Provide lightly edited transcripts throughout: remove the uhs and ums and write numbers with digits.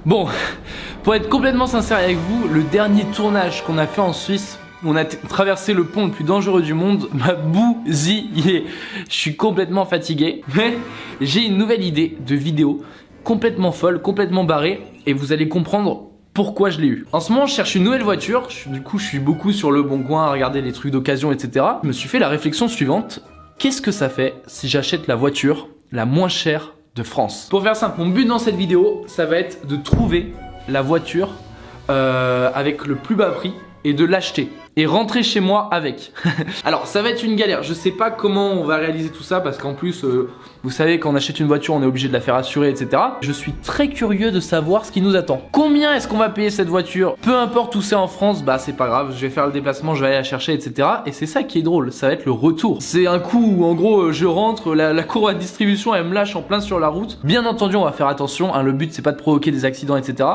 Bon, pour être complètement sincère avec vous, le dernier tournage qu'on a fait en Suisse, on a traversé le pont le plus dangereux du monde, m'a bousillé. Je suis complètement fatigué, mais j'ai une nouvelle idée de vidéo complètement folle, complètement barrée, et vous allez comprendre pourquoi je l'ai eu. En ce moment, je cherche une nouvelle voiture. Du coup, je suis beaucoup sur le bon coin à regarder les trucs d'occasion, etc. Je me suis fait la réflexion suivante. Qu'est-ce que ça fait si j'achète la voiture la moins chère de France? Pour faire simple, mon but dans cette vidéo, ça va être de trouver la voiture avec le plus bas prix et de l'acheter et rentrer chez moi avec. Alors ça va être une galère, je sais pas comment on va réaliser tout ça parce qu'en plus vous savez quand on achète une voiture on est obligé de la faire assurer, etc. Je suis très curieux de savoir ce qui nous attend. Combien est-ce qu'on va payer cette voiture? Peu importe où c'est en France, bah c'est pas grave, je vais faire le déplacement, je vais aller la chercher, etc. Et c'est ça qui est drôle, ça va être le retour. C'est un coup où en gros je rentre, la courroie de distribution elle me lâche en plein sur la route. Bien entendu on va faire attention, hein, le but c'est pas de provoquer des accidents, etc.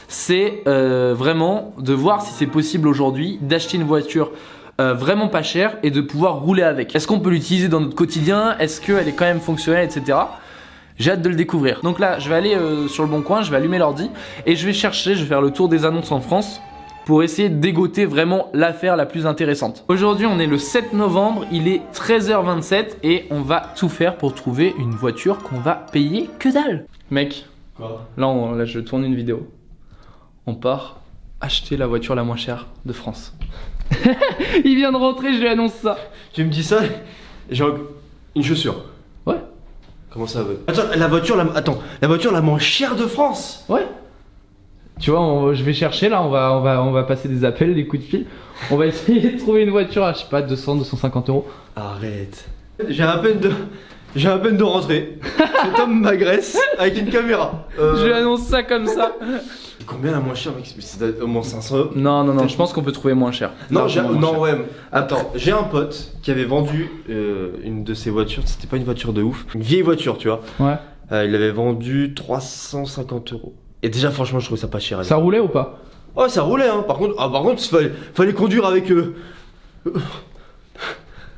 C'est vraiment de voir si c'est possible aujourd'hui d'acheter une voiture vraiment pas chère et de pouvoir rouler avec. Est-ce qu'on peut l'utiliser dans notre quotidien? Est-ce qu'elle est quand même fonctionnelle, etc. J'ai hâte de le découvrir. Donc là, je vais aller sur le bon coin, je vais allumer l'ordi et je vais chercher, je vais faire le tour des annonces en France pour essayer de dégoter vraiment l'affaire la plus intéressante. Aujourd'hui, on est le 7 novembre, il est 13h27 et on va tout faire pour trouver une voiture qu'on va payer que dalle. Mec, quoi? Là, je tourne une vidéo. On part acheter la voiture la moins chère de France. Il vient de rentrer, je lui annonce ça. Tu me dis ça, j'ai une chaussure. Ouais. Comment ça va? Attends, la voiture la moins chère de France. Ouais. Tu vois, je vais chercher là, on va passer des appels, des coups de fil. On va essayer de trouver une voiture à, je sais pas, 200, 250 euros. Arrête. J'ai à peine de rentrer. Cet homme m'agresse avec une caméra. Je lui annonce ça comme ça. Combien la moins chère, mec? C'est au moins 500 euros. Non, je pense qu'on peut trouver moins cher. Non, Moins cher. ouais. Attends, j'ai un pote qui avait vendu une de ses voitures. C'était pas une voiture de ouf, une vieille voiture, tu vois. Ouais. Il l'avait vendu 350 euros. Et déjà, franchement, je trouve ça pas cher. Ça roulait ou pas? Oh, ça roulait, hein. Par contre, fallait conduire avec.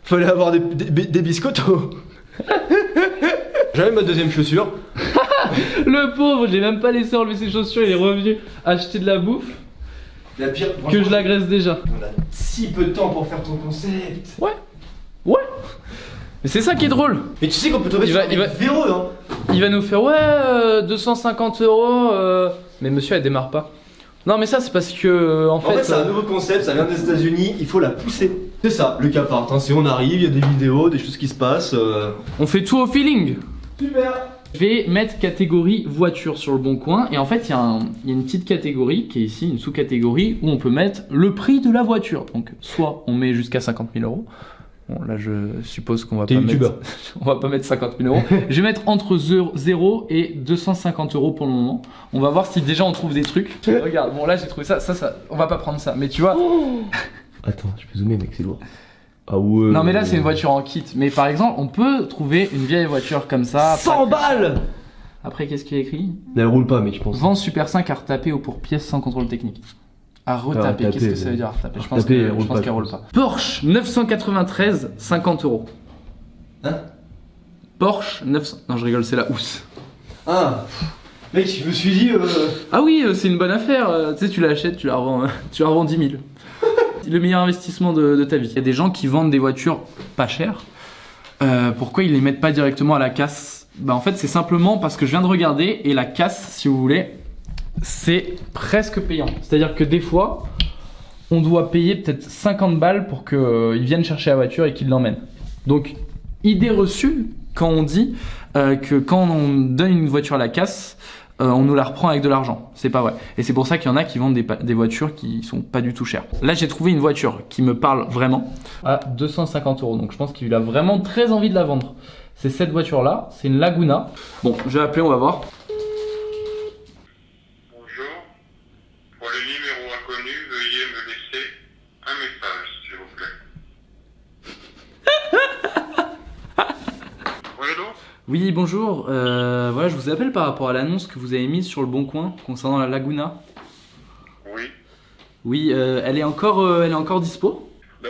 Fallait avoir des biscottos. J'avais ma deuxième chaussure. Le pauvre, j'ai même pas laissé enlever ses chaussures, il est revenu acheter de la bouffe. La pire, Que je l'agresse déjà. On a si peu de temps pour faire ton concept. Ouais. Mais c'est ça qui est drôle. Mais tu sais qu'on peut tomber sur des véreux, hein. Il va nous faire 250 euros. Mais monsieur, elle démarre pas. Non, mais ça, c'est parce que en fait c'est un nouveau concept, ça vient des États-Unis, il faut la pousser. C'est ça, le capart. Hein. C'est on arrive, il y a des vidéos, des choses qui se passent. on fait tout au feeling. Super. Je vais mettre catégorie voiture sur le bon coin. Et en fait, il y a une petite catégorie qui est ici, une sous-catégorie où on peut mettre le prix de la voiture. Donc, soit on met jusqu'à 50 000 euros. Bon, là, je suppose qu'on va pas mettre. On va pas mettre 50 000 euros. Je vais mettre entre 0 et 250 euros pour le moment. On va voir si déjà on trouve des trucs. Regarde, bon là j'ai trouvé ça. On va pas prendre ça. Mais tu vois. Attends, je peux zoomer, mec, c'est lourd. Ah ouais. Non, mais là c'est une voiture en kit. Mais par exemple, on peut trouver une vieille voiture comme ça. 100 balles. Après, qu'est-ce qu'il y a écrit? Elle roule pas, mec, je pense. Vente Super 5 à retaper ou pour pièces sans contrôle technique. À retaper, qu'est-ce que ça veut dire à retaper? Je pense qu'elle roule pas. Porsche 993, 50 euros. Hein? Porsche 900. Non, je rigole, c'est la housse. Ah, mec, je me suis dit. Ah oui, c'est une bonne affaire. Tu sais, tu l'achètes, tu la revends 10 000. Le meilleur investissement de ta vie. Il y a des gens qui vendent des voitures pas chères. Pourquoi ils les mettent pas directement à la casse? Bah en fait, c'est simplement parce que je viens de regarder et la casse, si vous voulez, c'est presque payant. C'est-à-dire que des fois, on doit payer peut-être 50 balles pour qu'ils viennent chercher la voiture et qu'ils l'emmènent. Donc, idée reçue quand on dit que quand on donne une voiture à la casse, on nous la reprend avec de l'argent. C'est pas vrai. Et c'est pour ça qu'il y en a qui vendent des voitures qui sont pas du tout chères. Là, j'ai trouvé une voiture qui me parle vraiment à 250 euros. Donc, je pense qu'il a vraiment très envie de la vendre. C'est cette voiture-là. C'est une Laguna. Bon, je vais appeler, on va voir. Pour le numéro inconnu, veuillez me laisser un message, s'il vous plaît. Oui, allô? Oui, bonjour. Voilà, je vous appelle par rapport à l'annonce que vous avez mise sur le Bon Coin concernant la Laguna. Oui. Oui, elle est encore dispo? Ben,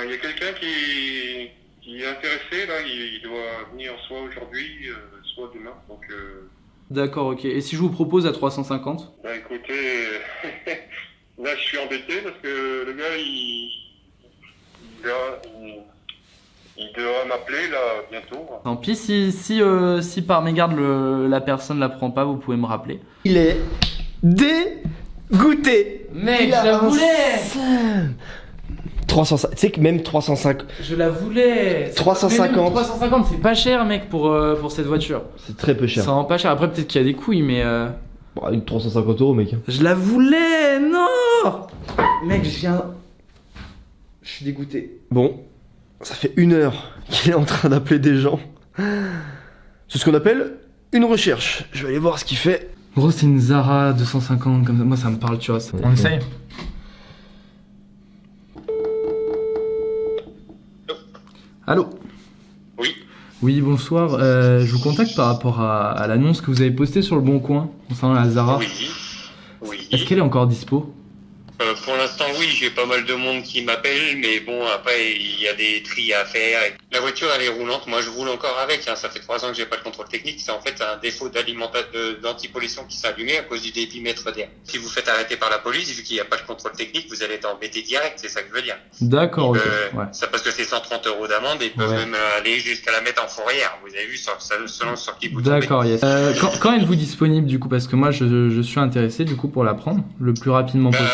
il y a quelqu'un qui est intéressé, là, il doit venir soit aujourd'hui, soit demain, donc D'accord, ok. Et si je vous propose à 350? Bah écoutez, là je suis embêté parce que le gars il devra m'appeler là bientôt. Tant pis, si par mégarde la personne la prend pas, vous pouvez me rappeler. Il est dégoûté. Mec, Il je a la un voulais. seum. 305, tu sais que même 305, Je la voulais. 350. Mais même 350, c'est pas cher, mec, pour cette voiture. c'est très peu cher. Ça rend pas cher. Après, peut-être qu'il y a des couilles, mais. Bah, une 350 €, mec. Je la voulais, non. Mec, je viens. Je suis dégoûté. Bon, ça fait 1 heure qu'il est en train d'appeler des gens. C'est ce qu'on appelle une recherche. Je vais aller voir ce qu'il fait. Gros, c'est une Zara 250, comme ça. Moi, ça me parle, tu vois. On essaye. Allô? Oui. Oui, bonsoir. Je vous contacte par rapport à l'annonce que vous avez postée sur le Bon Coin concernant la Zara. Oui. Oui. Est-ce qu'elle est encore dispo? Pour l'instant, oui, j'ai pas mal de monde qui m'appelle, mais bon, après, il y a des tris à faire. La voiture, elle est roulante. Moi, je roule encore avec. Hein. Ça fait 3 ans que j'ai pas le contrôle technique. C'est en fait un défaut d'antipollution qui s'est allumé à cause du débitmètre d'air. Si vous faites arrêter par la police, vu qu'il n'y a pas le contrôle technique, vous allez être embêté direct. C'est ça que je veux dire. D'accord, ok. Donc, Ouais. Ça parce que c'est 130 € d'amende et ils peuvent Ouais. même aller jusqu'à la mettre en fourrière. Vous avez vu, selon sur qui vous tombez. D'accord, yes. Quand êtes-vous disponible du coup? Parce que moi je suis intéressé du coup pour la prendre le plus rapidement possible.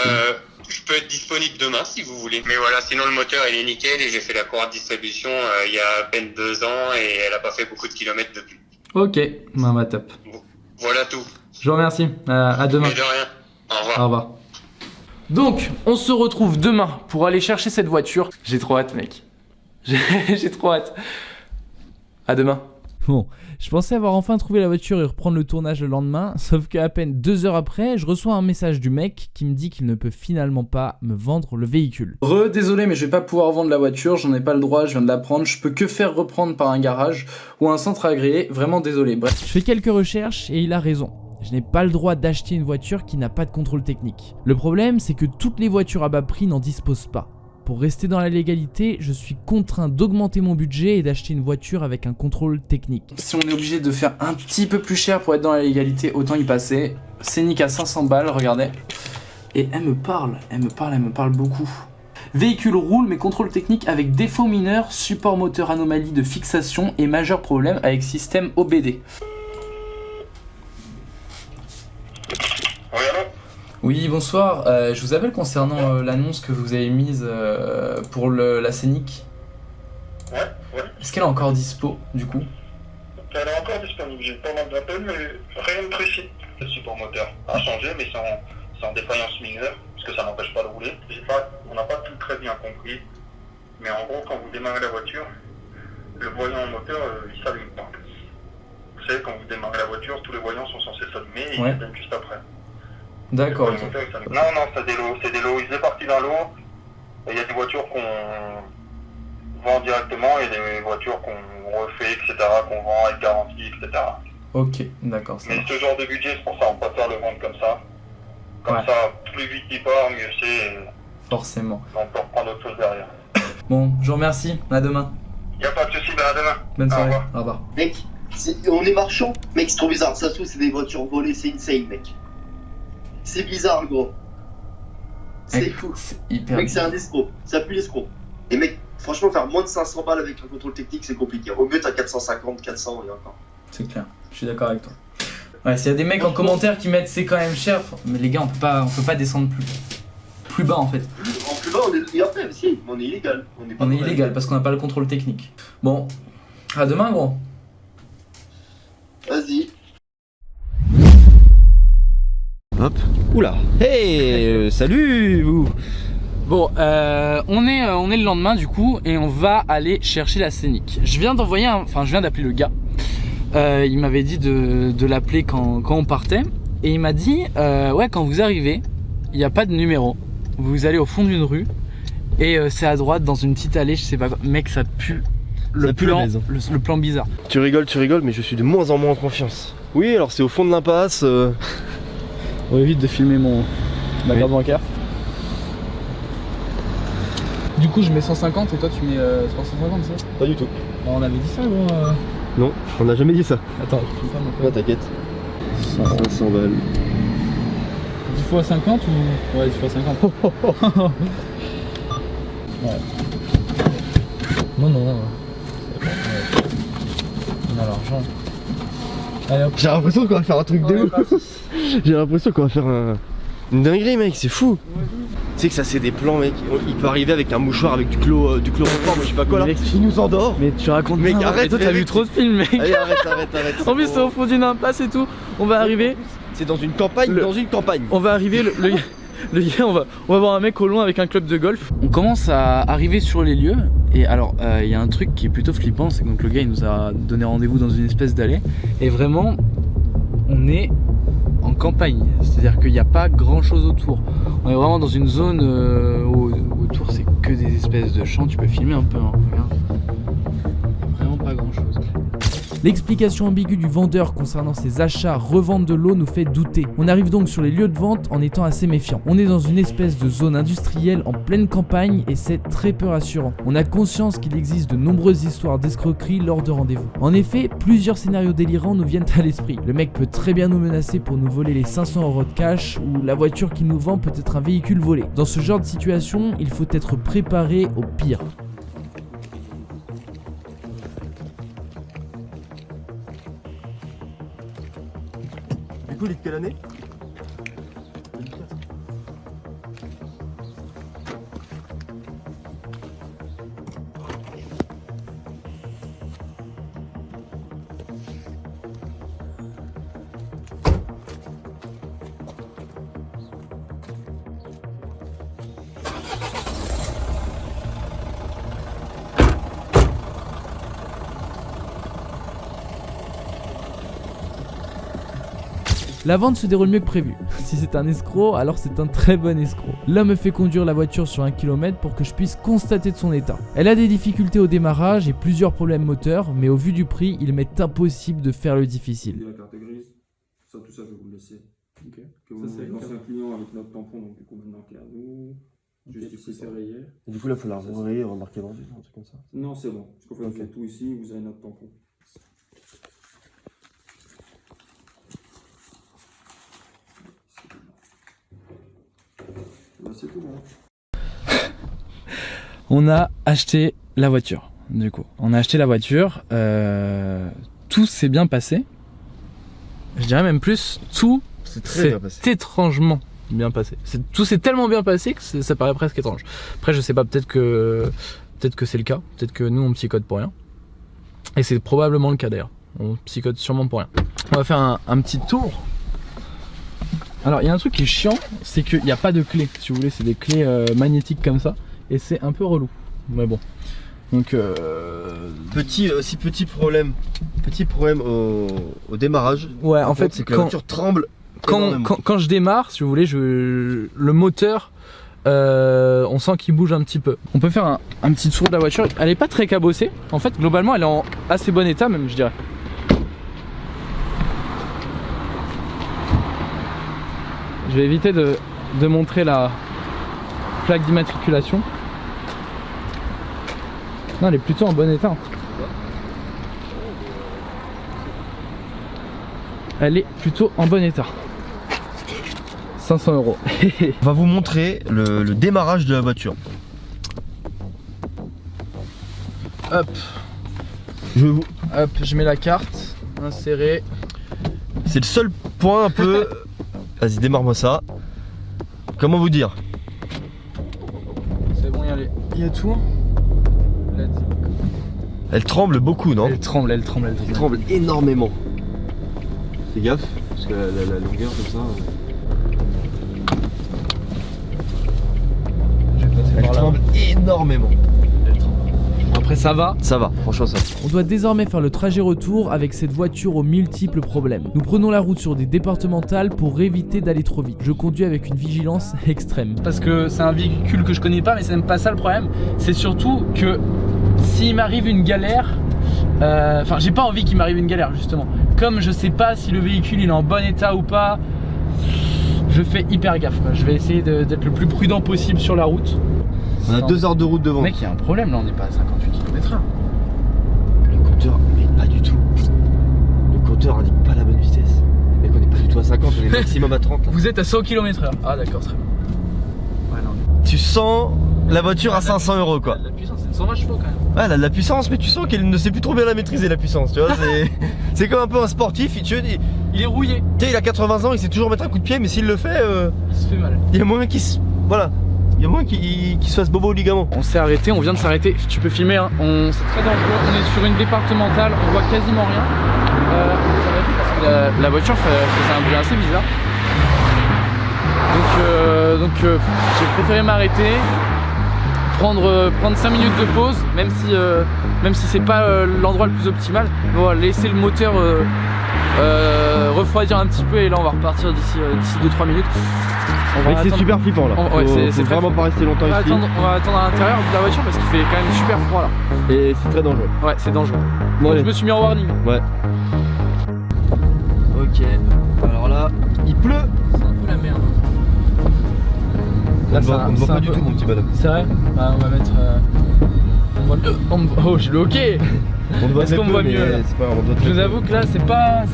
Je peux être disponible demain si vous voulez. Mais voilà, sinon le moteur il est nickel et j'ai fait la courroie de distribution il y a à peine 2 ans et elle a pas fait beaucoup de kilomètres depuis. Ok, bah top. Voilà tout. Je vous remercie. À demain. Mais de rien. Au revoir. Au revoir. Donc, on se retrouve demain pour aller chercher cette voiture. J'ai trop hâte, mec. J'ai trop hâte. À demain. Bon, je pensais avoir enfin trouvé la voiture et reprendre le tournage le lendemain, sauf qu'à peine 2 heures après, je reçois un message du mec qui me dit qu'il ne peut finalement pas me vendre le véhicule. Désolé, mais je vais pas pouvoir vendre la voiture, j'en ai pas le droit, je viens de la prendre, je peux que faire reprendre par un garage ou un centre agréé, vraiment désolé. Bref. Je fais quelques recherches et il a raison. Je n'ai pas le droit d'acheter une voiture qui n'a pas de contrôle technique. Le problème, c'est que toutes les voitures à bas prix n'en disposent pas. Pour rester dans la légalité, je suis contraint d'augmenter mon budget et d'acheter une voiture avec un contrôle technique. Si on est obligé de faire un petit peu plus cher pour être dans la légalité, autant y passer. Scénic à 500 balles, regardez. Et elle me parle beaucoup. Véhicule roule mais contrôle technique avec défaut mineur, support moteur anomalie de fixation et majeur problème avec système OBD. Oui, allô? Oui, bonsoir. Je vous appelle concernant l'annonce que vous avez mise pour la Scénic. Ouais. Est-ce qu'elle est encore dispo, du coup? Elle est encore disponible. J'ai pas mal d'appels, mais rien de précis. Le support moteur a changé, mais c'est en défaillance mineure, parce que ça n'empêche pas de rouler. On n'a pas tout très bien compris, mais en gros, quand vous démarrez la voiture, le voyant moteur, il s'allume pas. Vous savez, quand vous démarrez la voiture, tous les voyants sont censés s'allumer et ils s'allument juste après. D'accord. Le moteur, il s'allume. Non, c'est des lots. Ils faisaient partie d'un lot. Il y a des voitures qu'on vend directement et des voitures qu'on refait, etc., qu'on vend avec garantie, etc. Ok, d'accord. Mais ce genre de budget, c'est pour ça, on préfère le vendre comme ça. Comme ça, plus vite il part, mieux c'est. Forcément. On peut reprendre autre chose derrière. Bon, je vous remercie. À demain. Y'a pas de soucis, ben à demain. Bonne soirée. Au revoir. Au revoir. Mec, on est marchand. Mec, c'est trop bizarre. Ça se trouve, c'est des voitures volées, c'est insane, mec. C'est bizarre, gros. C'est fou. C'est hyper. Mec, c'est un escroc. Ça pue l'escroc. Et mec, franchement, faire moins de 500 balles avec un contrôle technique, c'est compliqué. Au mieux, t'as 450, 400 et encore. C'est clair. Je suis d'accord avec toi. Ouais, s'il y a des mecs en commentaire qui mettent c'est quand même cher, mais les gars, on peut pas descendre plus bas en fait. En plus bas, on est. Et après, si, on est illégal. On est illégal parce qu'on n'a pas le contrôle technique. Bon, à demain, gros. Vas-y. Hop. Oula. Hey, salut vous. Bon, on est le lendemain du coup et on va aller chercher la Scénic. Je viens d'appeler le gars. Il m'avait dit de l'appeler quand on partait et il m'a dit ouais, quand vous arrivez, il n'y a pas de numéro. Vous allez au fond d'une rue et c'est à droite dans une petite allée, je sais pas quoi. Mec, ça pue. Le plan bizarre. Tu rigoles, mais je suis de moins en moins en confiance. Oui, alors c'est au fond de l'impasse. On évite de filmer ma carte bancaire. Du coup, je mets 150 et toi tu mets 350, c'est ça? Pas du tout. On avait dit ça, gros. Non, on n'a jamais dit ça. Attends, je filme pas mon Ouais, t'inquiète. 500 balles. 10 fois 50 ou... Ouais, 10 fois 50. Ouais. Non, non, non. On a l'argent. Allez hop. J'ai l'impression qu'on va faire un truc de ouf. J'ai l'impression qu'on va faire une dinguerie, mec, c'est fou. Tu sais que ça c'est des plans, mec. Il peut arriver avec un mouchoir avec du chloroforme, je sais pas quoi là. Mec, il nous endort. Mais tu racontes, mec, pas, arrête. toi t'as vu trop de films, mec. Allez, arrête. En plus c'est au fond d'une impasse et tout. On va arriver. C'est dans une campagne, On va arriver, le gars, on va voir un mec au loin avec un club de golf. On commence à arriver sur les lieux. Et alors, il y a un truc qui est plutôt flippant, c'est que donc, le gars il nous a donné rendez-vous dans une espèce d'allée. Et vraiment, on est en campagne. C'est-à-dire qu'il n'y a pas grand chose autour. On est vraiment dans une zone autour, c'est que des espèces de champs. Tu peux filmer un peu, hein, regarde. Vraiment pas grand chose. L'explication ambiguë du vendeur concernant ses achats revente de l'eau nous fait douter. On arrive donc sur les lieux de vente en étant assez méfiant. On est dans une espèce de zone industrielle en pleine campagne et c'est très peu rassurant. On a conscience qu'il existe de nombreuses histoires d'escroquerie lors de rendez-vous. En effet, plusieurs scénarios délirants nous viennent à l'esprit. Le mec peut très bien nous menacer pour nous voler les 500 € de cash ou la voiture qu'il nous vend peut être un véhicule volé. Dans ce genre de situation, il faut être préparé au pire. Du coup, il est de quelle année? La vente se déroule mieux que prévu. Si c'est un escroc, alors c'est un très bon escroc. L'homme me fait conduire la voiture sur 1 km pour que je puisse constater de son état. Elle a des difficultés au démarrage et plusieurs problèmes moteurs, mais au vu du prix, il m'est impossible de faire le difficile. La carte grise, ça, tout ça, je vais vous le laisser. Ok. Que vous avez l'ancien client avec notre tampon, donc du coup maintenant qui est à nous. Juste ici, c'est rayé. Et du coup, là, il faut la rayer, remarquer dans un truc comme ça. Non, c'est bon. Parce qu'en fait, vous faites tout ici, vous avez notre tampon. Là, c'est tout bon. On a acheté la voiture, du coup. On a acheté la voiture, tout s'est bien passé. Je dirais même plus, tout s'est étrangement bien passé. Tout s'est tellement bien passé que ça paraît presque étrange. Après, je sais pas, peut-être que c'est le cas. Peut-être que nous, on psychote pour rien. Et c'est probablement le cas d'ailleurs. On psychote sûrement pour rien. On va faire un petit tour. Alors, il y a un truc qui est chiant, c'est qu'il n'y a pas de clé. Si vous voulez, c'est des clés magnétiques comme ça. Et c'est un peu relou. Mais bon. Donc Petit problème au démarrage. ouais, en fait, c'est que la voiture tremble. Quand je démarre, si vous voulez, le moteur, on sent qu'il bouge un petit peu. On peut faire un petit tour de la voiture. Elle est pas très cabossée. En fait, globalement, elle est en assez bon état, même, je dirais. Je vais éviter de montrer la plaque d'immatriculation. Non, elle est plutôt en bon état. Elle est plutôt en bon état. 500 €. On va vous montrer le démarrage de la voiture. Hop. Hop, je mets la carte. Insérer. C'est le seul point un peu. Vas-y, démarre-moi ça. Comment vous dire? C'est bon, il y a tout. Elle tremble beaucoup, non? Elle tremble. Elle tremble énormément. Fais gaffe, parce que la longueur comme ça. Elle tremble énormément. Après, ça va. Ça va, franchement ça va. On doit désormais faire le trajet retour avec cette voiture aux multiples problèmes. Nous prenons la route sur des départementales pour éviter d'aller trop vite. Je conduis avec une vigilance extrême. Parce que c'est un véhicule que je connais pas, mais c'est même pas ça le problème. C'est surtout que s'il m'arrive une galère, enfin j'ai pas envie qu'il m'arrive une galère justement. Comme je sais pas si le véhicule il est en bon état ou pas, je fais hyper gaffe. Je vais essayer d'être le plus prudent possible sur la route. On a 2 heures de route devant. Mec, il y a un problème là, on n'est pas à 58 km/h. Le compteur, mais pas du tout. Le compteur indique pas la bonne vitesse. Mec, on est pas du tout à 50, on est maximum à 30 là. Vous êtes à 100 km/h. Ah d'accord, très bien. Ouais, non, Tu sens la voiture à 500 € quoi. la puissance, c'est 120 chevaux quand même. Ouais, elle a de la puissance, mais tu sens qu'elle ne sait plus trop bien la maîtriser, la puissance, tu vois. C'est comme un peu un sportif, Il est rouillé. tu sais, il a 80 ans, il sait toujours mettre un coup de pied, mais s'il le fait, Il se fait mal. il y a moyen qu'il se. Voilà. Il y a moyen qu'il se fasse bobo au ligament. On s'est arrêté, on vient de s'arrêter. Tu peux filmer, hein. C'est très dangereux. On est sur une départementale, on voit quasiment rien. On s'est arrêté parce que la voiture faisait un bruit assez bizarre. Donc j'ai préféré m'arrêter, prendre 5 minutes de pause, même si c'est pas l'endroit le plus optimal. On va laisser le moteur refroidir un petit peu et là on va repartir d'ici 2-3 minutes. Mec, c'est super flippant là. Ouais, faut c'est vraiment très... pas rester longtemps ici. On va attendre à l'intérieur de la voiture parce qu'il fait quand même super froid là. Et c'est très dangereux. Ouais, c'est dangereux. Bon, Donc, allez. je me suis mis en warning. Ouais. Ok. Alors là, il pleut. C'est un peu la merde. On ne voit pas du tout, mon petit bonhomme. C'est vrai. Bah, on va mettre. Oh, j'ai le hockey. On te voit Est-ce qu'on me voit mieux là? C'est pas grave, on doit te Je vous mettre avoue que là c'est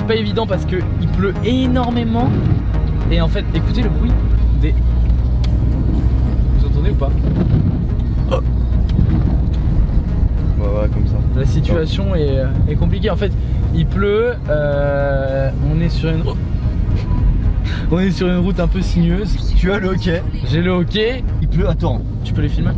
pas évident parce que il pleut énormément et en fait écoutez le bruit des. Vous entendez ou pas? Ouais, comme ça. La situation est compliquée. En fait il pleut, on est sur une route un peu sinueuse. Tu as le hockey. J'ai le hockey. Il pleut à torrent. Tu peux les filmer?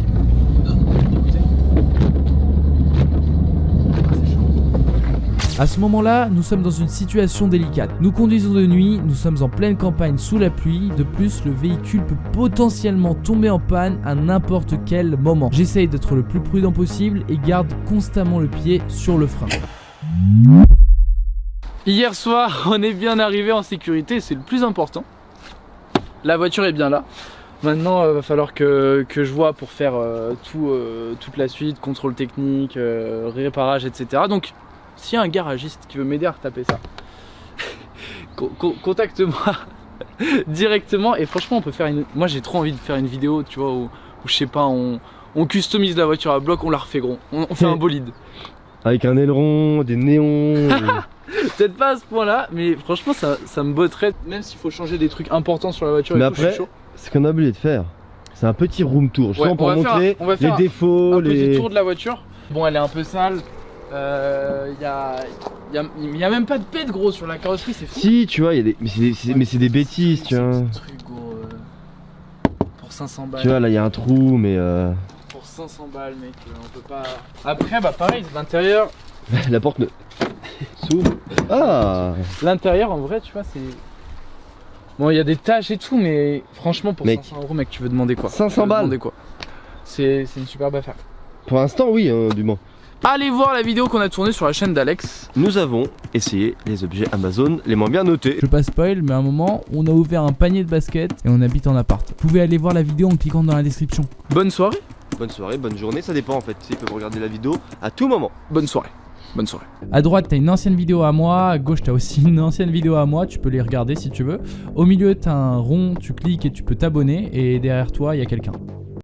À ce moment-là, nous sommes dans une situation délicate. Nous conduisons de nuit, nous sommes en pleine campagne sous la pluie. De plus, le véhicule peut potentiellement tomber en panne à n'importe quel moment. J'essaye d'être le plus prudent possible et garde constamment le pied sur le frein. Hier soir, on est bien arrivé en sécurité, c'est le plus important. La voiture est bien là. Maintenant, il va falloir que je vois pour faire toute la suite, contrôle technique, réparage, etc. Donc, s'il y a un garagiste qui veut m'aider à retaper ça, contacte-moi directement. Et franchement, on peut faire une. Moi, j'ai trop envie de faire une vidéo, tu vois, où je sais pas, on customise la voiture à bloc, on la refait gros, on fait un bolide. Avec un aileron, des néons. Peut-être pas à ce point-là, mais franchement, ça me botterait. Même s'il faut changer des trucs importants sur la voiture, Mais et tout, je après, suis chaud. ce qu'on a oublié de faire, c'est un petit room tour. Justement pour montrer les défauts, Un petit tour de la voiture. Bon, elle est un peu sale. Y a même pas de pète gros sur la carrosserie, c'est fou. Si, tu vois, il y a des. Mais c'est des bêtises, tu vois. Ce truc gros. Pour 500 balles. Tu vois, là, il y a un trou, mais. Pour 500 balles, mec, on peut pas. Après, bah pareil, l'intérieur. La porte ne. s'ouvre. Ah! L'intérieur, en vrai, tu vois, c'est. Bon, il y a des taches et tout, mais franchement, pour Mec. 500 €, mec, tu veux demander quoi? 500 balles. Demander quoi? C'est une superbe affaire. Pour l'instant, oui, hein, du moins. Allez voir la vidéo qu'on a tournée sur la chaîne d'Alex. Nous avons essayé les objets Amazon les moins bien notés. Je veux pas spoil, mais à un moment, on a ouvert un panier de basket et on habite en appart. Vous pouvez aller voir la vidéo en cliquant dans la description. Bonne soirée. Bonne soirée, bonne journée, ça dépend en fait. Ils peuvent regarder la vidéo à tout moment. Bonne soirée. Bonne soirée. À droite, t'as une ancienne vidéo à moi. À gauche, t'as aussi une ancienne vidéo à moi. Tu peux les regarder si tu veux. Au milieu, t'as un rond, tu cliques et tu peux t'abonner. Et derrière toi, il y a quelqu'un.